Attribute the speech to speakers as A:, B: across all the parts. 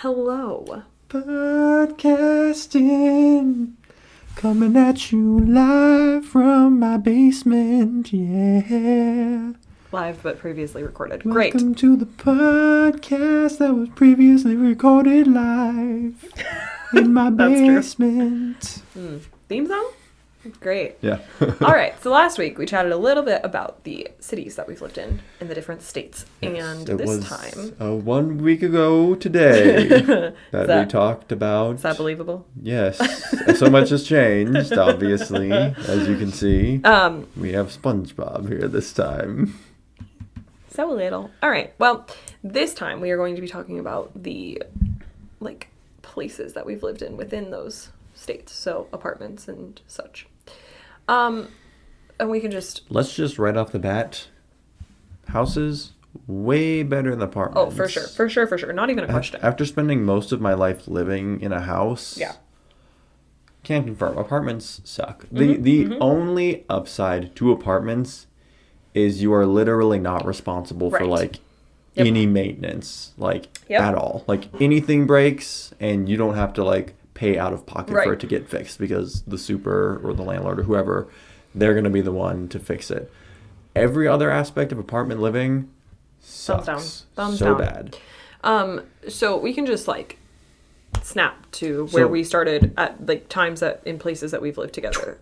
A: Hello.
B: Podcasting, coming at you live from my basement, yeah.
A: Live but previously recorded.
B: Welcome to the podcast that was previously recorded live in my
A: That's true.
B: basement.
A: Theme song? Great.
B: Yeah.
A: All right. So last week we chatted a little bit about the cities that we've lived in the different states.
B: Yes,
A: and
B: it
A: this
B: was
A: time...
B: 1 week ago today that we talked about...
A: Is that believable?
B: Yes. So much has changed, obviously, as you can see. We have SpongeBob here this time.
A: So little. All right. Well, this time we are going to be talking about the, places that we've lived in within those states. So apartments and such. And we can just...
B: Let's just right off the bat, houses, way better than apartments.
A: Oh, for sure. Not even a question.
B: After spending most of my life living in a house,
A: Yeah.
B: Can't confirm. Apartments suck. The only upside to apartments is you are literally not responsible for,
A: Yep.
B: any maintenance, at all. Anything breaks, and you don't have to, pay out of pocket for it to get fixed because the super or the landlord or whoever, they're going to be the one to fix it. Every other aspect of apartment living sucks.
A: Thumbs
B: so
A: down.
B: bad.
A: So we can just snap to where we started at times in places that we've lived together.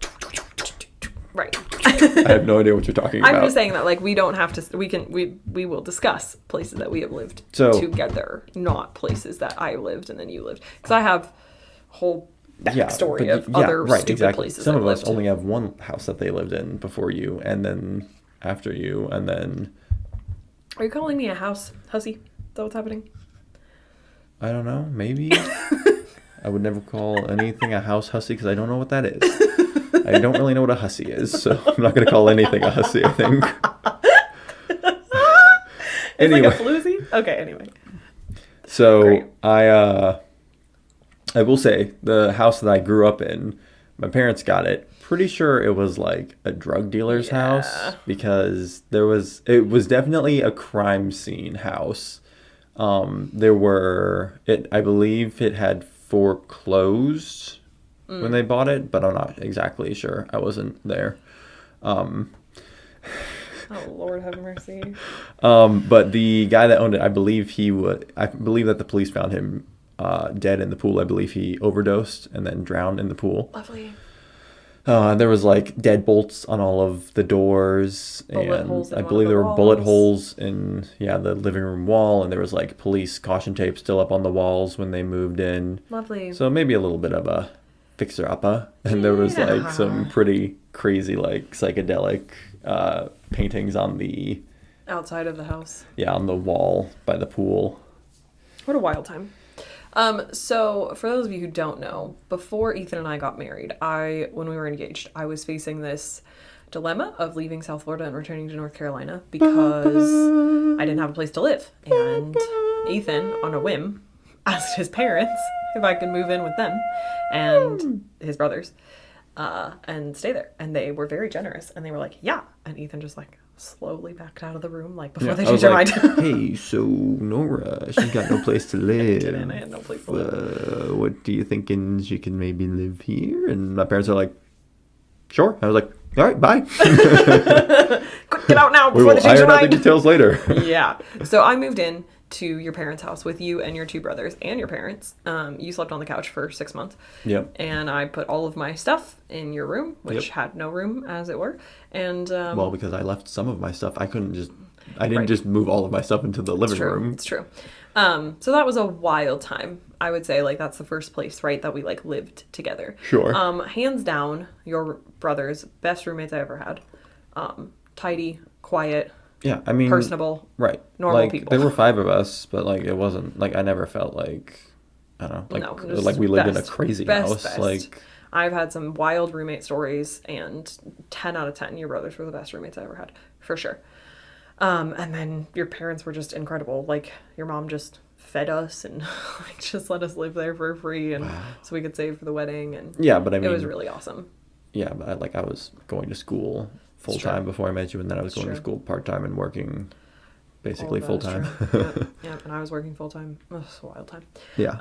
A: Right.
B: I have no idea what you're talking about.
A: I'm just saying that we don't have to. We will discuss places that we have lived together, not places that I lived and then you lived. Because I have a whole backstory of other stupid places.
B: Some
A: I've
B: of us
A: lived.
B: only have one house that they lived in before you, and then after you, and then...
A: Are you calling me a house hussy? Is that what's happening?
B: I don't know. Maybe. I would never call anything a house hussy because I don't know what that is. I don't really know what a hussy is, so I'm not going to call anything a hussy, I think.
A: It's like a floozy? Okay, anyway.
B: So,
A: Great.
B: I will say, the house that I grew up in, my parents got it. Pretty sure it was a drug dealer's house because it was definitely a crime scene house. I believe it had foreclosed when they bought it, but I'm not exactly sure. I wasn't there.
A: Oh, Lord have mercy.
B: But the guy that owned it, I believe that the police found him dead in the pool. I believe he overdosed and then drowned in the pool.
A: Lovely.
B: There was dead bolts on all of the doors, and I believe there were bullet holes in the living room wall, and there was police caution tape still up on the walls when they moved in.
A: Lovely.
B: So maybe a little bit of a fixer-upper, and there was some pretty crazy psychedelic paintings on the
A: outside of the house.
B: Yeah, on the wall by the pool.
A: What a wild time. So for those of you who don't know, before Ethan and I got married, when we were engaged, I was facing this dilemma of leaving South Florida and returning to North Carolina because I didn't have a place to live. And Ethan, on a whim, asked his parents if I could move in with them and his brothers, and stay there. And they were very generous, and they were like, yeah. And Ethan just slowly backed out of the room before they changed their mind.
B: Hey, so Nora, she's got no place to live.
A: I had no place to live.
B: What do you thinking she can maybe live here? And my parents are like, sure. I was like, all right, bye.
A: Quick, get out now before they change
B: iron
A: your
B: out the
A: mind.
B: details later.
A: Yeah. So I moved in to your parents' house with you and your two brothers and your parents. You slept on the couch for 6 months.
B: Yep.
A: And I put all of my stuff in your room, which had no room, as it were. And
B: well, because I left some of my stuff, I didn't just move all of my stuff into the living room.
A: It's true. So that was a wild time. I would say that's the first place, right, that we lived together.
B: Sure.
A: Hands down, your brothers, best roommates I ever had. Tidy, quiet.
B: Yeah, I mean...
A: personable.
B: Right.
A: Normal people.
B: There were 5 of us, but, it wasn't... I never felt I don't know, we lived in a crazy house.
A: I've had some wild roommate stories, and 10 out of 10, your brothers were the best roommates I ever had, for sure. And then your parents were just incredible. Your mom just fed us and just let us live there for free, and so we could save for the wedding. And
B: yeah, but I mean...
A: it was really awesome.
B: Yeah, but I was going to school full-time before I met you, and then I was going to school part-time and working basically full time.
A: Yep, and I was working full time. Oh, it's a wild time.
B: Yeah.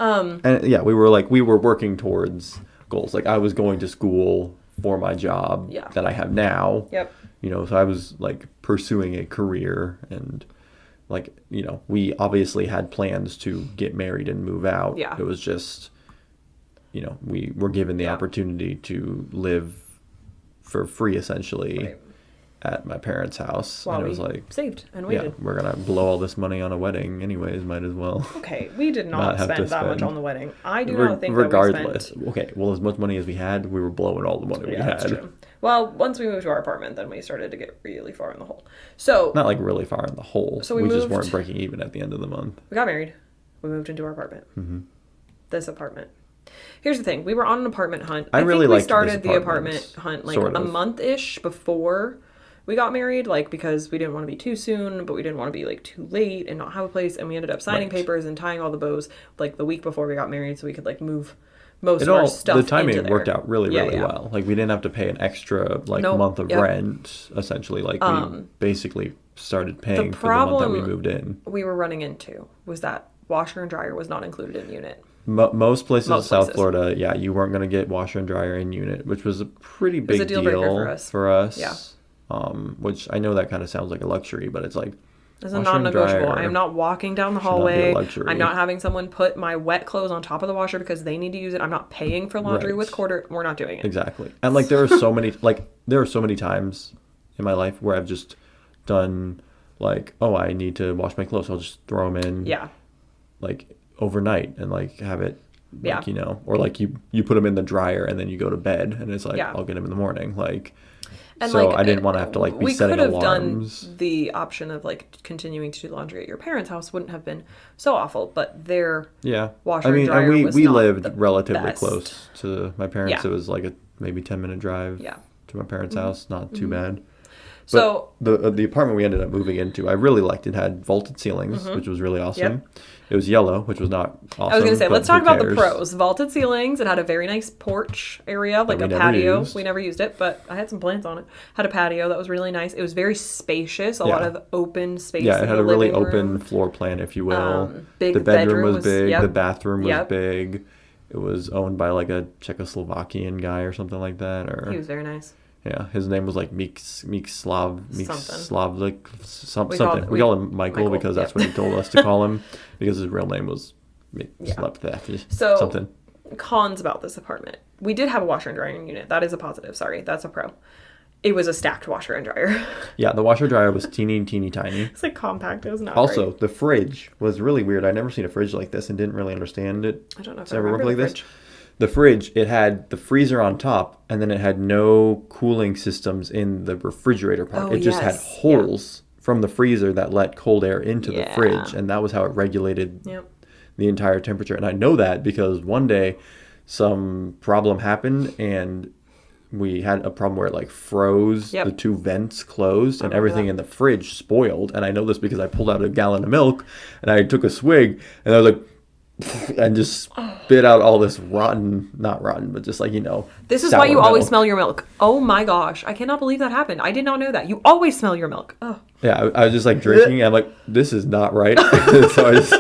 B: And yeah, we were working towards goals. Like I was going to school for my job that I have now.
A: Yep.
B: You know, so I was like pursuing a career, and like, you know, we obviously had plans to get married and move out.
A: Yeah.
B: It was just, you know, we were given the opportunity to live for free essentially at my parents' house.
A: While
B: and it was
A: we
B: like
A: saved and waited.
B: Yeah, we're gonna blow all this money on a wedding anyways, might as well.
A: Okay, we did not spend that much on the wedding. I do not think
B: regardless.
A: that we spent...
B: Okay, well, as much money as we had, we were blowing all the money we had. That's true.
A: Well, once we moved to our apartment, then we started to get really far in the hole. So
B: not like really far in the hole.
A: So
B: we just weren't breaking even at the end of the month.
A: We got married. We moved into our apartment. Mm-hmm. This apartment. Here's the thing. We were on an apartment hunt. I think we started the apartment hunt like a month-ish before we got married, like because we didn't want to be too soon, but we didn't want to be like too late and not have a place. And we ended up signing papers and tying all the bows like the week before we got married, so we could like move most of our stuff. The timing
B: worked out really well. Like we didn't have to pay an extra month of rent. Essentially, like we basically started paying for the month that we moved in.
A: We were running into was that washer and dryer was not included in unit.
B: Most places in South Florida, you weren't going to get washer and dryer in unit, which was a pretty big deal for us.
A: Yeah.
B: Which I know that kind of sounds like a luxury, but it's like
A: it's a non-negotiable. I am not walking down the hallway. I'm not having someone put my wet clothes on top of the washer because they need to use it. I'm not paying for laundry with quarter. We're not doing it.
B: Exactly. And like there are so many times in my life where I've just done like, oh, I need to wash my clothes. I'll just throw them in. Yeah. Like overnight and like have it. Like, you know, or like you put them in the dryer and then you go to bed and it's like I'll get them in the morning. Like. And so I didn't want to have to like be setting alarms. We could have done
A: the option of like continuing to do laundry at your parents' house wouldn't have been so awful, but their washer and dryer was
B: we
A: not
B: lived
A: the
B: relatively
A: best.
B: Close to my parents. It was like a maybe 10-minute drive to my parents' house. Not too bad. But so the apartment we ended up moving into, I really liked. It had vaulted ceilings, which was really awesome. Yep. It was yellow, which was not awesome.
A: I was going to say, let's talk about the pros. Vaulted ceilings. It had a very nice porch area, like a patio. We never used it, but I had some plants on it. Had a patio that was really nice. It was very spacious. A lot of open space. Yeah,
B: it had a really open floor plan, if you will.
A: Big
B: the bedroom was big. The bathroom was big. It was owned by like a Czechoslovakian guy or something like that. He
A: was very nice.
B: Yeah, his name was like Something. We call him Michael because that's what he told us to call him because his real name was something.
A: Cons about this apartment. We did have a washer and dryer unit. That is a positive. Sorry, that's a pro. It was a stacked washer and dryer.
B: Yeah, the washer dryer was teeny tiny.
A: It's like compact. It was not
B: Also, the fridge was really weird. I'd never seen a fridge like this and didn't really understand it.
A: I don't know if it ever worked like this.
B: The fridge, it had the freezer on top, and then it had no cooling systems in the refrigerator part. It just had holes from the freezer that let cold air into the fridge, and that was how it regulated the entire temperature. And I know that because one day some problem happened, and we had a problem where it like froze, the two vents closed, and everything in the fridge spoiled. And I know this because I pulled out a gallon of milk, and I took a swig, and I was like... and just spit out all this not rotten, but just like, you know.
A: This is why you always smell your milk. Oh my gosh. I cannot believe that happened. I did not know that. You always smell your milk. Oh.
B: Yeah, I was just like drinking. And I'm like, this is not right. So I just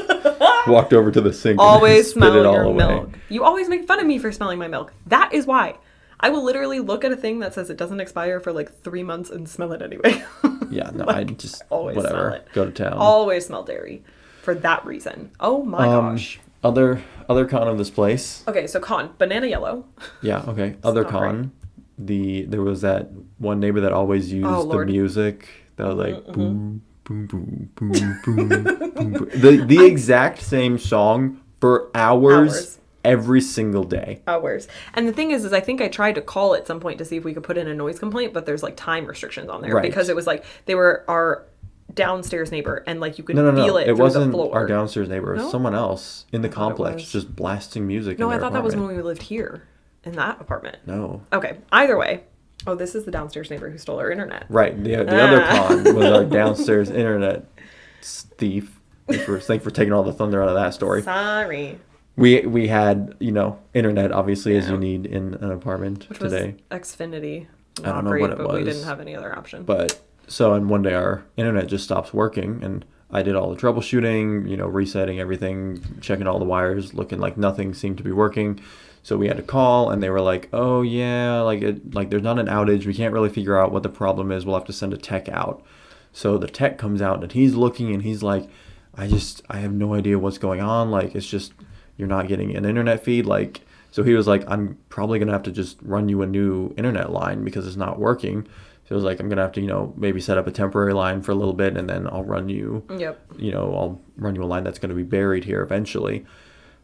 B: walked over to the sink
A: always
B: and smell
A: spit it all your away. Milk. You always make fun of me for smelling my milk. That is why. I will literally look at a thing that says it doesn't expire for like 3 months and smell it anyway.
B: Yeah, no, like, I just, always whatever, smell it. Go to town.
A: Always smell dairy for that reason. Oh my gosh.
B: Other con of this place.
A: Okay, so con, banana yellow.
B: Yeah, okay. Other con, there was that one neighbor that always used the music that was like boom, boom, boom, boom, boom, boom, boom. The exact same song for hours. Every single day.
A: Hours. And the thing is I think I tried to call at some point to see if we could put in a noise complaint, but there's like time restrictions on there because it was like they were our downstairs neighbor and like you could feel it.
B: It wasn't our downstairs neighbor. It was someone else in the complex just blasting music.
A: No, I thought that was when we lived here in that apartment.
B: No.
A: Okay. Either way. Oh, this is the downstairs neighbor who stole our internet.
B: Right. The other con was our downstairs internet thief. Thanks for taking all the thunder out of that story.
A: Sorry.
B: We had, you know, internet obviously as you need in an apartment today.
A: Was Xfinity.
B: I don't know what it was.
A: But we didn't have any other option.
B: But so, and one day our internet just stops working, and I did all the troubleshooting, resetting everything, checking all the wires, looking like nothing seemed to be working. So we had to call, and they were like, "Oh yeah, there's not an outage. We can't really figure out what the problem is. We'll have to send a tech out." So the tech comes out, and he's looking, and he's like, I have no idea what's going on. Like, it's just, you're not getting an internet feed. Like, so he was like, "I'm probably going to have to just run you a new internet line because it's not working." So it was like, "I'm going to have to, maybe set up a temporary line for a little bit, and then I'll run you, I'll run you a line that's going to be buried here eventually."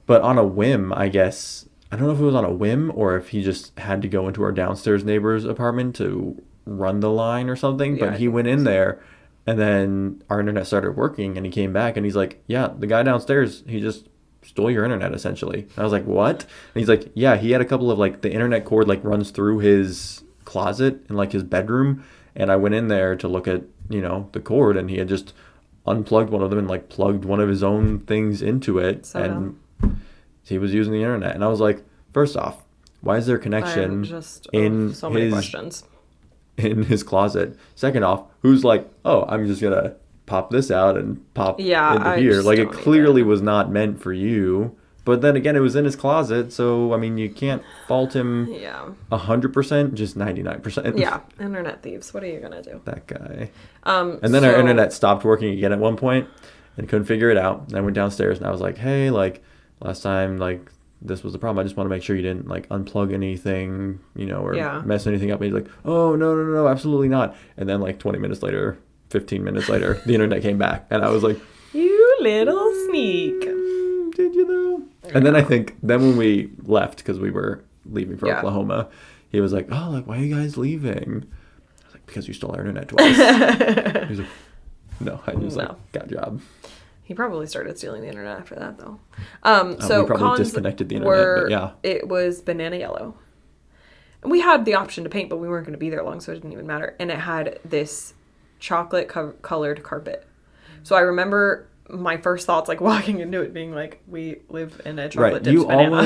B: But on a whim, I guess, I don't know if it was on a whim or if he just had to go into our downstairs neighbor's apartment to run the line or something. But he went in there, and then our internet started working, and he came back, and he's like, "Yeah, the guy downstairs, he just stole your internet essentially." And I was like, "What?" And he's like, "Yeah, he had a couple of the internet cord runs through his closet in his bedroom, and I went in there to look at the cord, and he had just unplugged one of them and plugged one of his own things into it, and he was using the internet." And I was like, first off, why is there a connection in
A: so many questions
B: in his closet? Second off, who's like, "Oh, I'm just gonna pop this out and pop into here"? It clearly was not meant for you. But then again, it was in his closet, so I mean, you can't fault him 100%, just 99%.
A: Yeah, internet thieves. What are you gonna do?
B: That guy. And then our internet stopped working again at one point, and couldn't figure it out. And I went downstairs, and I was like, "Hey, last time, this was the problem. I just want to make sure you didn't unplug anything, or mess anything up." And he's like, "Oh, no, absolutely not." And then 20 minutes later, 15 minutes later, the internet came back, and I was like,
A: "You little sneak."
B: Did you though? And then I think when we left, because we were leaving for Oklahoma, he was like, "Oh, why are you guys leaving?" I was like, "Because you stole our internet twice." He was like, "No, I just got a job."
A: He probably started stealing the internet after that, though.
B: So we probably disconnected the internet, but yeah.
A: It was banana yellow. And we had the option to paint, but we weren't going to be there long, so it didn't even matter. And it had this chocolate colored carpet. So I remember my first thoughts, walking into it, being we live in a chocolate dipped banana.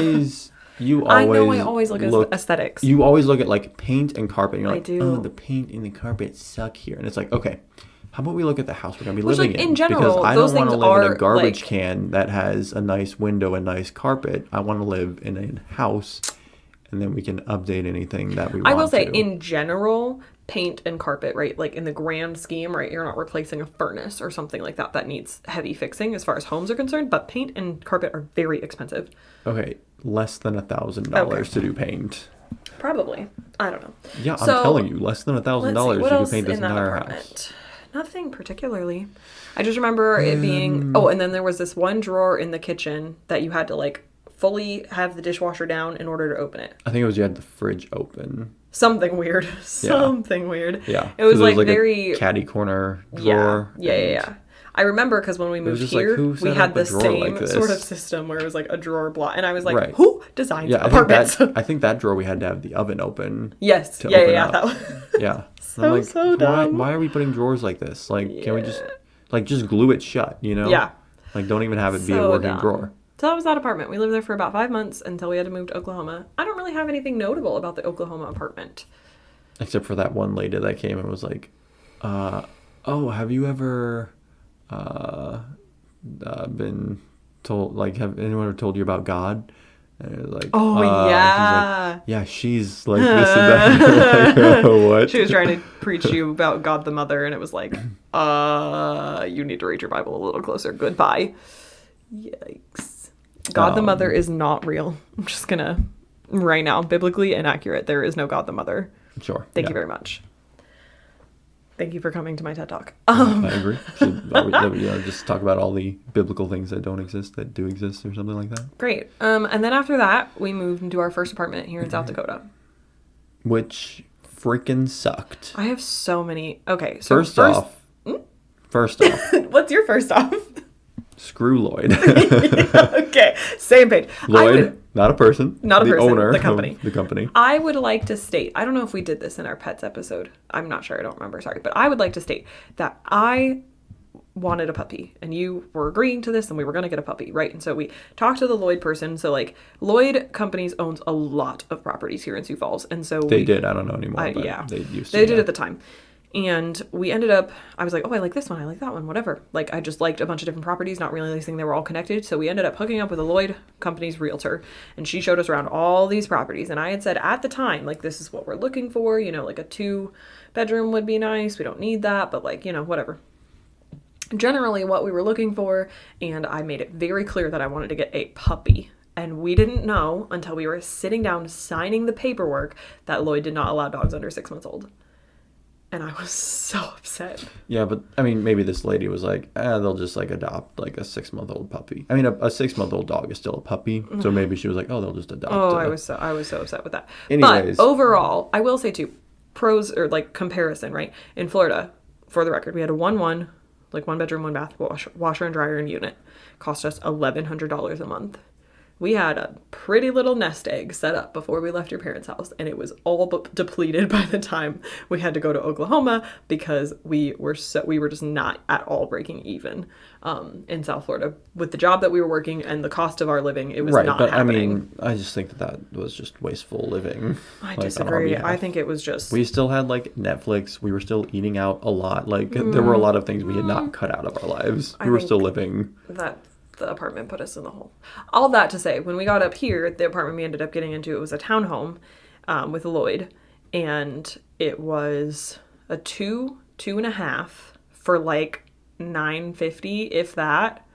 B: I know I
A: always look at aesthetics.
B: You always look at paint and carpet. And you're
A: I do.
B: "Oh, the paint and the carpet suck here." And it's okay, how about we look at the house we're going to be living in?
A: In general,
B: because I don't want to live in a garbage
A: like,
B: can that has a nice window and nice carpet. I want to live in a house, and then we can update anything that we want to.
A: I will say, in general, paint and carpet, right? Like in the grand scheme, right? You're not replacing a furnace or something like that that needs heavy fixing as far as homes are concerned. But paint and carpet are very expensive.
B: Okay, less than $1,000 to do paint.
A: Probably. I don't know.
B: Yeah, I'm telling you, less than $1,000 to do paint this entire house.
A: Nothing particularly. I just remember it being... Oh, and then there was this one drawer in the kitchen that you had to, like, fully have the dishwasher down in order to open it.
B: I think it was you had the fridge open.
A: Something weird. Something weird.
B: Yeah.
A: It was, like
B: very... a caddy corner drawer.
A: Yeah. I remember because when we moved here, we had the same sort of system where it was like a drawer block. And I was like, who designs apartments?
B: I think that drawer we had to have the oven open.
A: Yes.
B: To open up.
A: That was...
B: Yeah.
A: So dumb.
B: Why are we putting drawers like this? Can we just glue it shut,
A: Yeah.
B: Don't even have it be a working drawer.
A: So that was that apartment. We lived there for about 5 months until we had to move to Oklahoma. I don't really have anything notable about the Oklahoma apartment.
B: Except for that one lady that came and was like, oh, have you ever been told, have anyone ever told you about God? And it was like,
A: yeah.
B: Like, yeah, she's like this and that. What?
A: She was trying to preach you about God the Mother, and it was like, you need to read your Bible a little closer. Goodbye. Yikes. God the Mother is not real. I'm just gonna, right now, biblically inaccurate. There is no God the Mother.
B: Sure.
A: Thank you very much. Thank you for coming to my TED Talk.
B: I agree. Just talk about all the biblical things that don't exist that do exist or something like that.
A: Great. And then after that, we moved into our first apartment here in South Dakota.
B: Which freaking sucked.
A: I have so many. Okay. So
B: First off.
A: What's your first off?
B: Screw Lloyd.
A: Okay. Same page.
B: Lloyd, not a person.
A: Not a
B: the
A: person.
B: Owner
A: the company.
B: Of the company.
A: I would like to state, I don't know if we did this in our pets episode. I'm not sure. I don't remember. Sorry. But I would like to state that I wanted a puppy and you were agreeing to this and we were going to get a puppy, right? And so we talked to the Lloyd person. So Lloyd Companies owns a lot of properties here in Sioux Falls. And so
B: they did. I don't know anymore. But
A: yeah.
B: They used to.
A: They did at the time. And we ended up, I was like, oh, I like this one, I like that one, whatever. Like, I just liked a bunch of different properties, not realizing they were all connected. So we ended up hooking up with a Lloyd Company's realtor, and she showed us around all these properties. And I had said at the time, like, this is what we're looking for, you know, like a 2-bedroom would be nice. We don't need that, but like, you know, whatever. Generally what we were looking for, and I made it very clear that I wanted to get a puppy. And we didn't know until we were sitting down signing the paperwork that Lloyd did not allow dogs under 6 months old. And I was so upset.
B: Yeah, but I mean, maybe this lady was like, they'll just like adopt like a 6-month-old puppy. I mean, a 6-month-old dog is still a puppy, so maybe she was like, oh, they'll just adopt.
A: I was so upset with that.
B: Anyways,
A: but overall, I will say too, pros or like comparison, right? In Florida, for the record, we had a 1-1, like 1 bedroom, 1 bath, washer and dryer and unit. Cost us $1,100 a month. We had a pretty little nest egg set up before we left your parents' house, and it was all but depleted by the time we had to go to Oklahoma because we were just not at all breaking even in South Florida with the job that we were working and the cost of our living. It was not happening.
B: I mean, I just think that was just wasteful living.
A: I disagree. I think it was just...
B: We still had like Netflix. We were still eating out a lot. Like there were a lot of things we had not cut out of our lives. We were still living.
A: That the apartment put us in the hole. All that to say, when we got up here, the apartment we ended up getting into, it was a townhome with Lloyd, and it was a 2.5 for like $950, if that.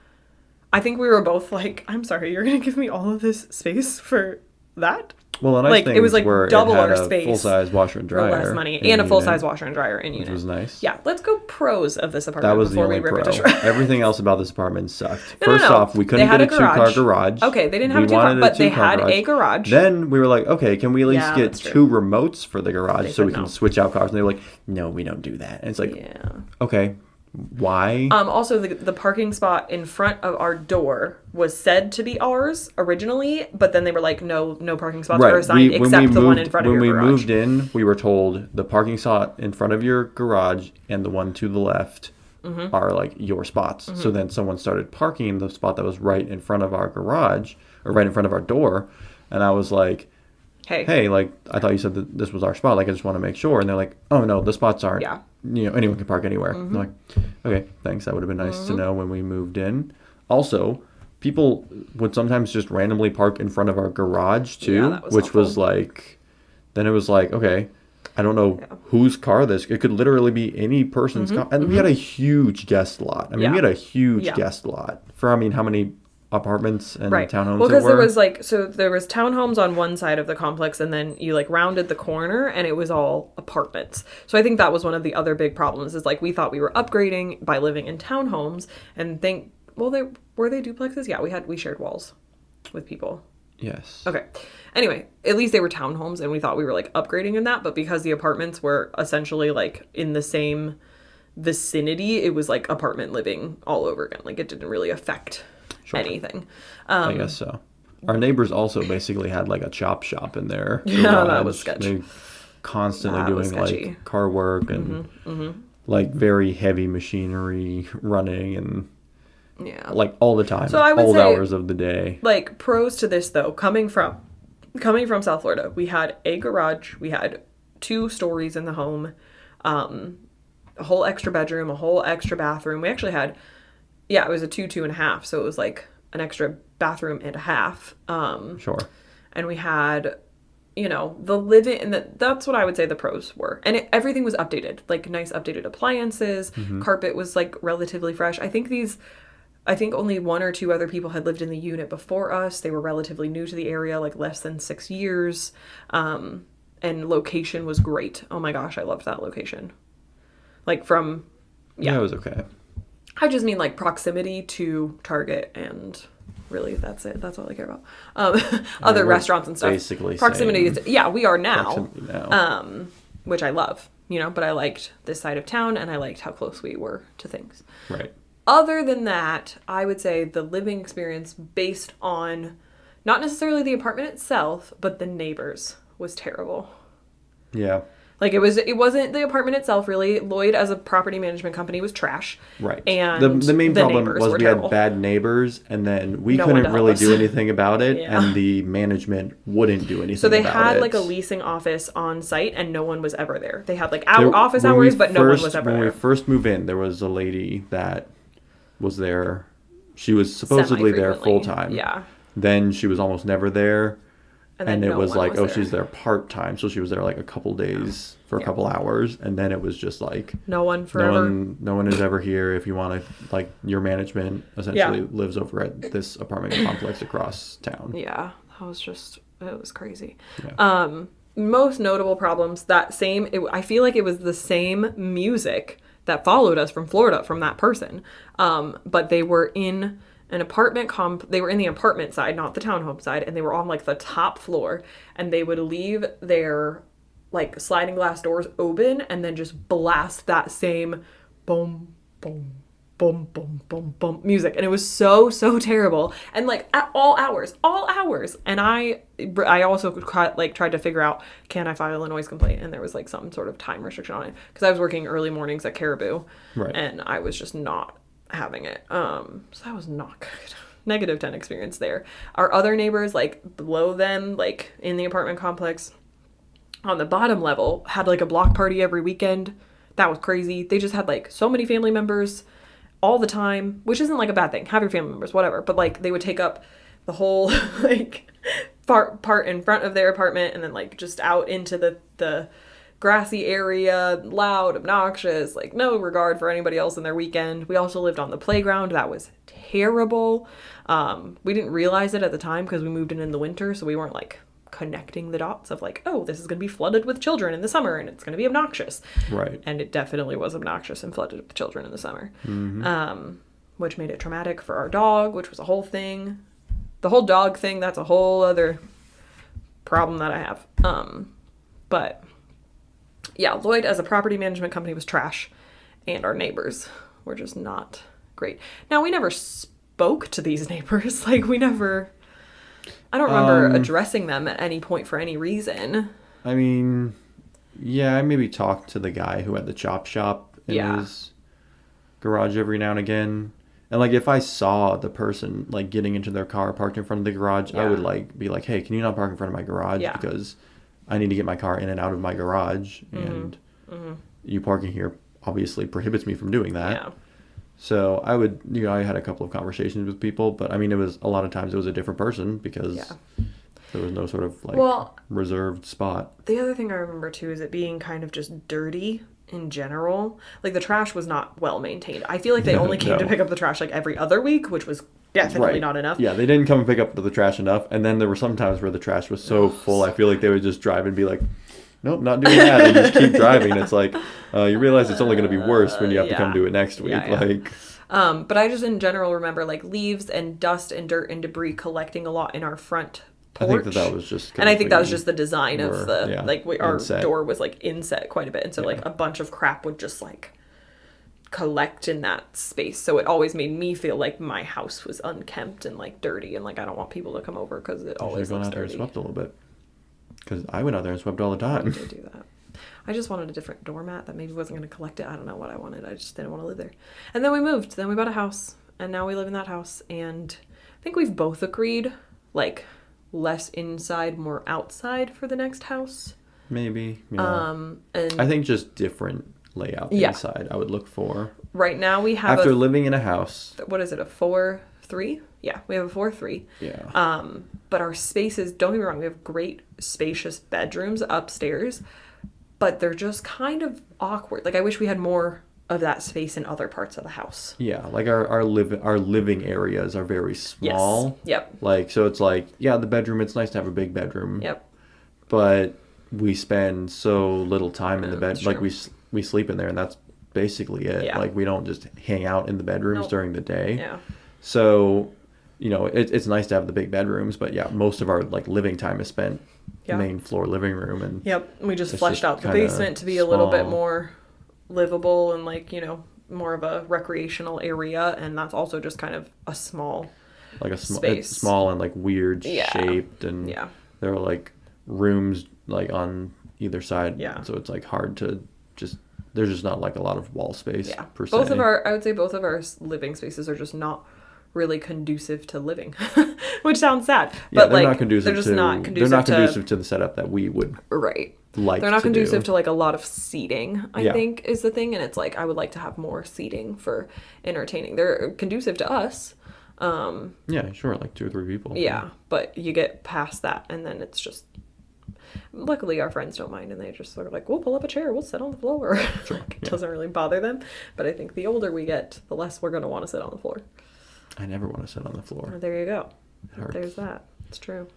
A: I think we were both like, I'm sorry, you're gonna give me all of this space for that?
B: Well, the nice
A: like,
B: thing
A: it was like double our
B: a
A: space,
B: full-size washer and dryer,
A: for less money, and a full-size washer and dryer in unit,
B: which was nice.
A: Yeah, let's go pros of this apartment.
B: That was
A: before
B: the only
A: we rip
B: pro.
A: it to shreds.
B: Everything else about this apartment sucked.
A: No.
B: First off, we couldn't get a 2-car garage.
A: Okay, they didn't have a 2-car, but they had a garage.
B: Then we were like, okay, can we at least get 2 remotes for the garage so we can switch out cars? And they were like, no, we don't do that. And it's like, okay. Why?
A: Also, the parking spot in front of our door was said to be ours originally, but then they were like, no parking spots are assigned except the one in front of your garage.
B: When we moved in, we were told the parking spot in front of your garage and the one to the left are like your spots. So then someone started parking in the spot that was right in front of our garage or right in front of our door, and I was like, hey, like, I thought you said that this was our spot. Like, I just want to make sure. And they're like, oh, no, the spots aren't. Yeah. You know, anyone can park anywhere. I'm like, okay, thanks. That would have been nice to know when we moved in. Also, people would sometimes just randomly park in front of our garage, too, which was like, then it was like, okay, I don't know whose car this. It could literally be any person's car. And we had a huge guest lot. I mean, we had a huge guest lot for, I mean, how many apartments and townhomes
A: well, because there was like, so there was townhomes on one side of the complex, and then you like rounded the corner and it was all apartments. So I think that was one of the other big problems, is like we thought we were upgrading by living in townhomes, and were they duplexes? Yeah, we shared walls with people.
B: Yes.
A: Okay. Anyway, at least they were townhomes, and we thought we were like upgrading in that, but because the apartments were essentially like in the same vicinity, it was like apartment living all over again. Like it didn't really affect anything.
B: I guess so. Our neighbors also basically had like a chop shop in there.
A: Yeah, that was sketchy.
B: They constantly doing like car work and like very heavy machinery running and like all the time.
A: So I would
B: all
A: say,
B: hours of the day.
A: Like pros to this though, coming from South Florida, we had a garage, we had 2 stories in the home, a whole extra bedroom, a whole extra bathroom. We actually had it was a 2.5, so it was like an extra bathroom and a half.
B: Sure.
A: And we had, you know, the living, and that's what I would say the pros were. And everything was updated, like nice updated appliances. Carpet was like relatively fresh. I think only 1 or 2 other people had lived in the unit before us. They were relatively new to the area, like less than 6 years. And location was great. Oh my gosh, I loved that location. Like from,
B: yeah, it was okay.
A: I just mean like proximity to Target, and really that's it. That's all I care about. Other restaurants and stuff.
B: Basically,
A: proximity is, we are now.
B: now.
A: Which I love, you know, but I liked this side of town, and I liked how close we were to things.
B: Right.
A: Other than that, I would say the living experience based on not necessarily the apartment itself, but the neighbors was terrible.
B: Yeah.
A: Like, it wasn't the apartment itself, really. Lloyd, as a property management company, was trash.
B: Right.
A: And
B: the main problem was we
A: terrible.
B: had bad neighbors, and then we couldn't really do anything about it,
A: Yeah.
B: and the management wouldn't do anything
A: So they
B: about
A: had,
B: it.
A: like, a leasing office on site, and no one was ever there. They had, like, office hours, but no one was ever there.
B: When we first moved in, there was a lady that was there. She was supposedly there full-time.
A: Yeah.
B: Then she was almost never there. And it was like,
A: she's
B: there part-time. So she was there like a couple days for a couple hours. And then it was just like...
A: No one forever.
B: No one is ever here. If you want to, like, your management essentially lives over at this apartment complex across town.
A: Yeah. It was crazy.
B: Yeah.
A: Most notable problems, I feel like it was the same music that followed us from Florida from that person. But they were in... they were in the apartment side, not the townhome side, and they were on like the top floor, and they would leave their like sliding glass doors open and then just blast that same boom, boom, boom, boom, boom, boom music. And it was so terrible. And like at all hours. And I also tried to figure out, can I file a noise complaint? And there was like some sort of time restriction on it because I was working early mornings at Caribou.
B: Right.
A: And I was just not having it. So that was not good. Negative 10 experience there. Our other neighbors, like below them, like in the apartment complex on the bottom level, had like a block party every weekend. That was crazy. They just had like so many family members all the time, which isn't like a bad thing. Have your family members, whatever. But like they would take up the whole like part in front of their apartment and then like just out into the grassy area, loud, obnoxious, like no regard for anybody else in their weekend. We also lived on the playground. That was terrible. We didn't realize it at the time because we moved in the winter, so we weren't like connecting the dots of like, oh, this is going to be flooded with children in the summer and it's going to be obnoxious.
B: Right.
A: And it definitely was obnoxious and flooded with children in the summer.
B: Mm-hmm.
A: Which made it traumatic for our dog, which was a whole thing. The whole dog thing, that's a whole other problem that I have. But yeah, Lloyd as a property management company was trash, and our neighbors were just not great. Now, we never spoke to these neighbors. Like, I don't remember addressing them at any point for any reason.
B: I mean, yeah, I maybe talked to the guy who had the chop shop in his garage every now and again. And, like, if I saw the person, like, getting into their car parked in front of the garage, I would, like, be like, hey, can you not park in front of my garage?
A: Yeah.
B: Because I need to get my car in and out of my garage. And you parking here obviously prohibits me from doing that.
A: Yeah.
B: So I would, I had a couple of conversations with people. But, I mean, a lot of times it was a different person because there was no sort of, like, reserved spot.
A: The other thing I remember, too, is it being kind of just dirty in general. Like, the trash was not well maintained. I feel like they only came to pick up the trash like every other week, which was definitely not enough.
B: Yeah, they didn't come and pick up the trash enough. And then there were some times where the trash was so full, I feel like they would just drive and be like, nope, not doing that, and just keep driving. It's like, you realize it's only going to be worse when you have to come do it next week. Like,
A: but I just in general remember like leaves and dust and dirt and debris collecting a lot in our front porch.
B: I think that was just...
A: And I think that was just the design of the... our
B: inset.
A: door was like inset quite a bit. And so like a bunch of crap would just like collect in that space. So it always made me feel like my house was unkempt and like dirty. And like I don't want people to come over because it always looks
B: out there
A: dirty.
B: and swept a little bit. Because I went out there and swept all the time.
A: I did do that. I just wanted a different doormat that maybe wasn't going to collect it. I don't know what I wanted. I just didn't want to live there. And then we moved. Then we bought a house. And now we live in that house. And I think we've both agreed, like, less inside, more outside for the next house.
B: Maybe. Yeah.
A: And
B: I think just different layout inside I would look for.
A: Right now we have
B: After living in a house.
A: What is it, a 4-3? Yeah, we have a 4-3.
B: Yeah.
A: But our spaces, don't get me wrong, we have great spacious bedrooms upstairs, but they're just kind of awkward. Like I wish we had more of that space in other parts of the house.
B: Yeah, like our living areas are very small.
A: Yes. Yep.
B: Like so it's like, yeah, the bedroom, it's nice to have a big bedroom.
A: Yep.
B: But we spend so little time in the bed. Like
A: true.
B: we sleep in there and that's basically it.
A: Yeah.
B: Like we don't just hang out in the bedrooms during the day.
A: Yeah.
B: So, it's nice to have the big bedrooms, but yeah, most of our like living time is spent main floor living room and
A: we just fleshed out the basement to be a little bit more livable and like, more of a recreational area, and that's also just kind of a small space.
B: It's small and like weird shaped, and there are like rooms like on either side.
A: Yeah.
B: So it's like hard to just, there's just not like a lot of wall space per se.
A: I would say both of our living spaces are just not really conducive to living, which sounds sad.
B: Yeah,
A: but
B: they're
A: like,
B: not conducive
A: they're just
B: to,
A: not conducive,
B: they're not conducive to the setup that we would like.
A: They're not conducive
B: do.
A: to like a lot of seating, I think is the thing. And it's like, I would like to have more seating for entertaining. They're conducive to us.
B: Yeah, sure, like 2 or 3 people.
A: Yeah, but you get past that and then it's just, luckily our friends don't mind and they just sort of like, we'll pull up a chair, we'll sit on the floor.
B: Sure,
A: It doesn't really bother them. But I think the older we get, the less we're going to want to sit on the floor.
B: I never want to sit on the floor.
A: There you go.
B: It hurts.
A: There's that. It's true.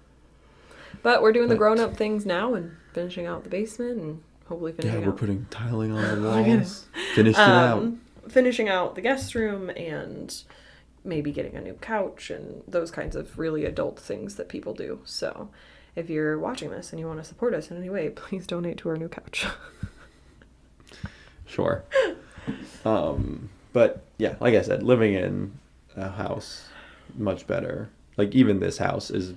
A: But we're doing the grown-up things now and finishing out the basement and hopefully finishing out.
B: Yeah, we're putting tiling on the walls. Finished it out.
A: Finishing out the guest room and maybe getting a new couch and those kinds of really adult things that people do. So if you're watching this and you want to support us in any way, please donate to our new couch.
B: Sure. But yeah, like I said, living in a house, much better. Like even this house is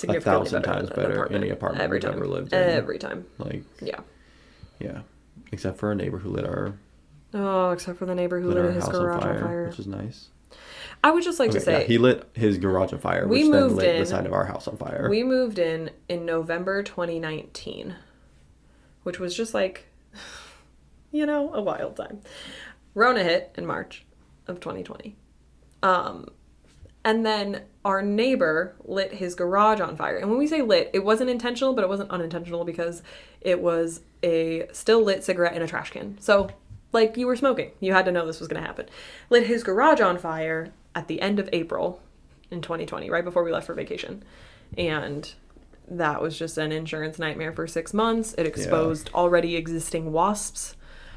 B: 1,000 times better any apartment we've ever lived in.
A: Every time.
B: Like,
A: yeah.
B: Except for a neighbor who lit
A: except for the neighbor who lit his garage on fire.
B: Which is nice.
A: I would just like to say...
B: Yeah, he lit his garage on fire, which then lit the side of our house on fire.
A: We moved in November 2019, which was just like, a wild time. Rona hit in March of 2020. And then our neighbor lit his garage on fire. And when we say lit, it wasn't intentional, but it wasn't unintentional because it was a still lit cigarette in a trash can. So, like, you were smoking. You had to know this was going to happen. Lit his garage on fire at the end of April in 2020, right before we left for vacation. And that was just an insurance nightmare for 6 months. It exposed already existing wasps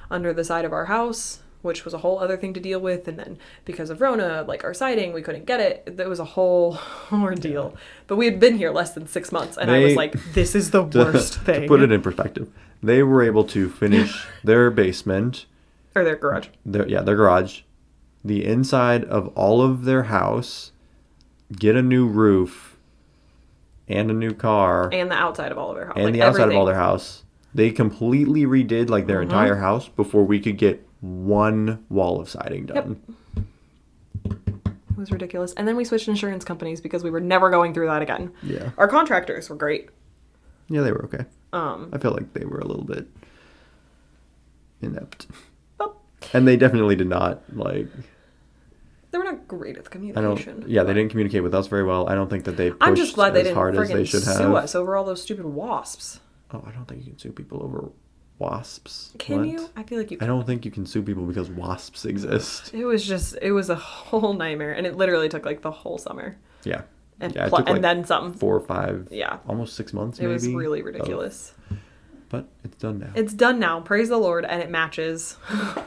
A: under the side of our house, which was a whole other thing to deal with. And then because of Rona, like our siding, we couldn't get it. There was a whole ordeal. But we had been here less than 6 months. And I was like, this is the worst thing.
B: To put it in perspective, they were able to finish their basement.
A: Or their garage.
B: Their garage. The inside of all of their house. Get a new roof. And a new car.
A: And the outside of all of their house.
B: And the outside of all their house. They completely redid like their entire house before we could get one wall of siding done.
A: Yep. It was ridiculous. And then we switched insurance companies because we were never going through that again.
B: Yeah.
A: Our contractors were great.
B: Yeah, they were okay. I feel like they were a little bit inept. Oh. And they definitely did not like...
A: They were not great at the communication.
B: They didn't communicate with us very well. I don't think that they pushed
A: I'm just glad they didn't
B: hard as they should have.
A: sue us over all those stupid wasps.
B: Oh, I don't think you can sue people over wasps.
A: Can you? I feel like you can.
B: I don't think you can sue people because wasps exist.
A: It was a whole nightmare. And it literally took like the whole summer.
B: Yeah.
A: And,
B: it took, like,
A: then some.
B: 4 or 5. Yeah. Almost 6 months maybe.
A: It was really ridiculous.
B: But it's done now.
A: It's done now. Praise the Lord. And it matches.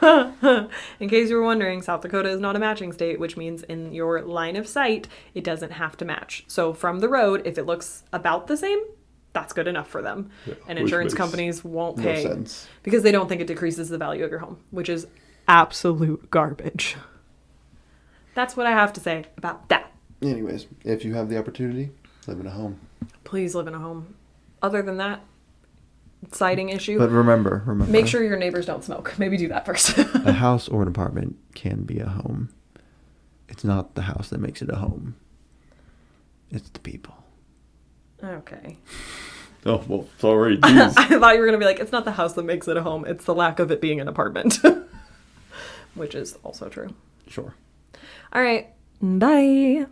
A: In case you were wondering, South Dakota is not a matching state, which means in your line of sight, it doesn't have to match. So from the road, if it looks about the same, that's good enough for them. Yeah, and insurance companies won't pay because they don't think it decreases the value of your home, which is absolute garbage. That's what I have to say about that.
B: Anyways, if you have the opportunity, live in a home.
A: Please live in a home. Other than that, siding issue.
B: But remember.
A: Make sure your neighbors don't smoke. Maybe do that first.
B: A house or an apartment can be a home. It's not the house that makes it a home. It's the people.
A: Okay.
B: Oh, well, sorry. I
A: thought you were going to be like, it's not the house that makes it a home. It's the lack of it being an apartment. Which is also true.
B: Sure.
A: All right. Bye.